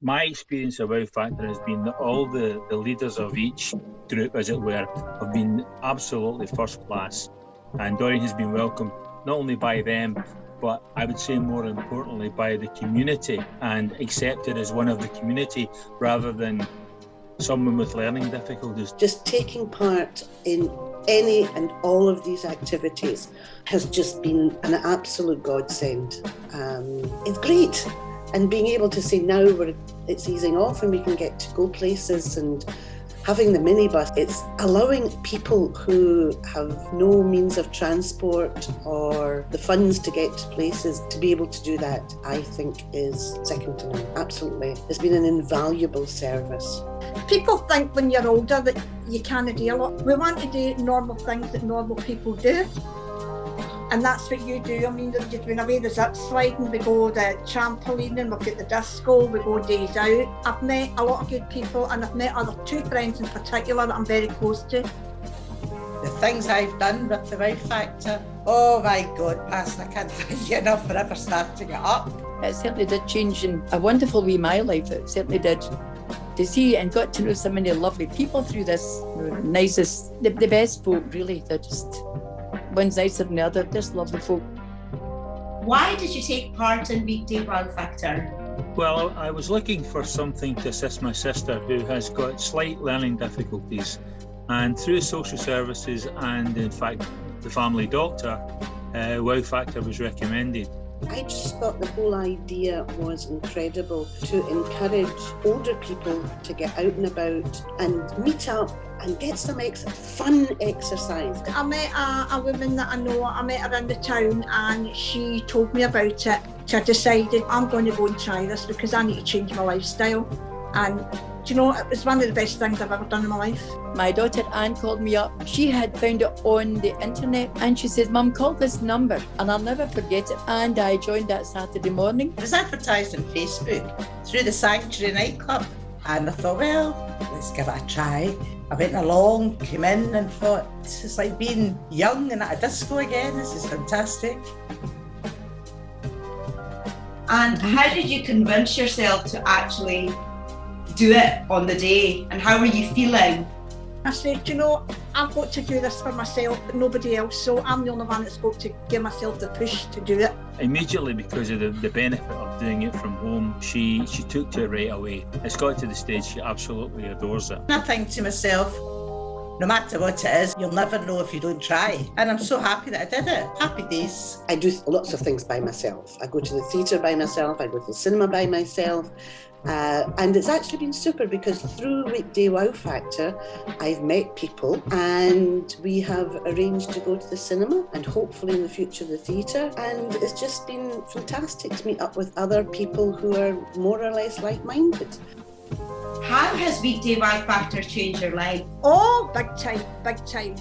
My experience of Wow Factor has been that all the leaders of each group, as it were, have been absolutely first class. And Doreen has been welcomed not only by them, but I would say more importantly by the community, and accepted as one of the community rather than someone with learning difficulties. Just taking part in any and all of these activities has just been an absolute godsend. It's great. And being able to say now it's easing off and we can get to go places, and having the minibus, it's allowing people who have no means of transport or the funds to get to places to be able to do that, I think is second to none. Absolutely. It's been an invaluable service. People think when you're older that you can't do a lot. We want to do normal things that normal people do. And that's what you do. I mean, you've been away the zip sliding, we go the trampoline, and we've got the disco, we go days out. I've met a lot of good people, and I've met other two friends in particular that I'm very close to. The things I've done with the Wow Factor, oh my God, Pastor, I can't thank you enough for ever starting it up. It certainly did change in a wonderful way my life, it certainly did. To see and got to know so many lovely people through this, nicest, the best folk really, they're just, one's nicer than the other, just lovely folk. Why did you take part in Weekday Wow Factor? Well, I was looking for something to assist my sister who has got slight learning difficulties, and through social services and in fact the family doctor, Wow Factor was recommended. I just thought the whole idea was incredible, to encourage older people to get out and about and meet up and get some fun exercise. I met a woman that I know, I met her in the town, and she told me about it. So I decided I'm going to go and try this because I need to change my lifestyle. And do you know, it was one of the best things I've ever done in my life. My daughter Anne called me up. She had found it on the internet and she says, Mum, call this number, and I'll never forget it. And I joined that Saturday morning. It was advertised on Facebook through the Sanctuary nightclub, and I thought, well, let's give it a try. I went along, came in and thought, it's like being young and at a disco again. This is fantastic. And how did you convince yourself to actually do it on the day, and how were you feeling? I said, you know, I've got to do this for myself, but nobody else, so I'm the only one that's got to give myself the push to do it. Immediately, because of the benefit of doing it from home, she took to it right away. It's got to the stage she absolutely adores it. I think to myself, no matter what it is, you'll never know if you don't try. And I'm so happy that I did it. Happy days. I do lots of things by myself. I go to the theatre by myself, I go to the cinema by myself. And it's actually been super because through Weekday Wow Factor, I've met people and we have arranged to go to the cinema and hopefully in the future the theatre. And it's just been fantastic to meet up with other people who are more or less like-minded. How has Weekday Wow Factor changed your life? Oh, big time, big time.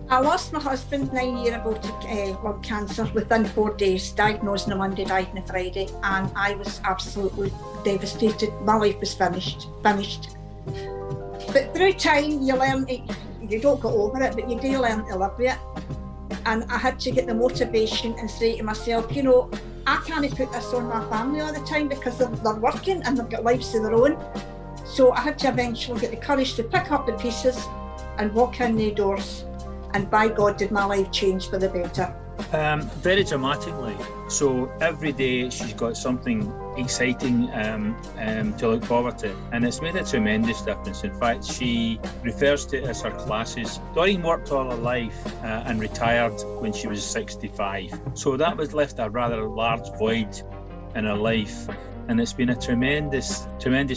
I lost my husband 9 years ago to lung cancer within 4 days, diagnosed on a Monday, died on a Friday, and I was absolutely devastated. My life was finished. But through time, you learn, you don't get over it, but you do learn to live with it. And I had to get the motivation and say to myself, you know, I can't put this on my family all the time because they're working and they've got lives of their own. So I had to eventually get the courage to pick up the pieces and walk in the doors. And by God, did my life change for the better. Very dramatically. So every day she's got something exciting to look forward to, and it's made a tremendous difference. In fact, she refers to it as her classes. Doreen worked all her life and retired when she was 65. So that was left a rather large void in her life. And it's been a tremendous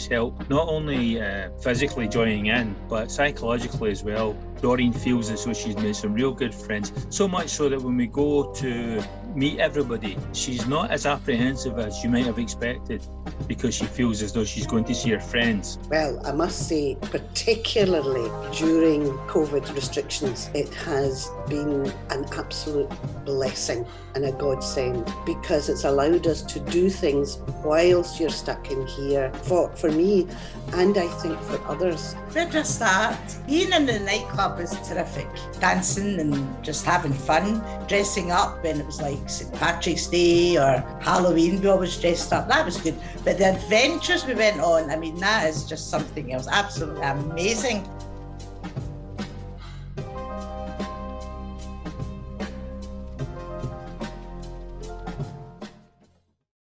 help, not only physically joining in, but psychologically as well. Doreen feels as though she's made some real good friends, so much so that when we go to meet everybody, she's not as apprehensive as you might have expected because she feels as though she's going to see her friends. Well, I must say, particularly during COVID restrictions, it has been an absolute blessing and a godsend because it's allowed us to do things whilst you're stuck in here, for me and I think for others. Where do I start? Being in the nightclub was terrific. Dancing and just having fun, dressing up when it was like St. Patrick's Day or Halloween, we always dressed up. That was good. But the adventures we went on, I mean, that is just something else. Absolutely amazing.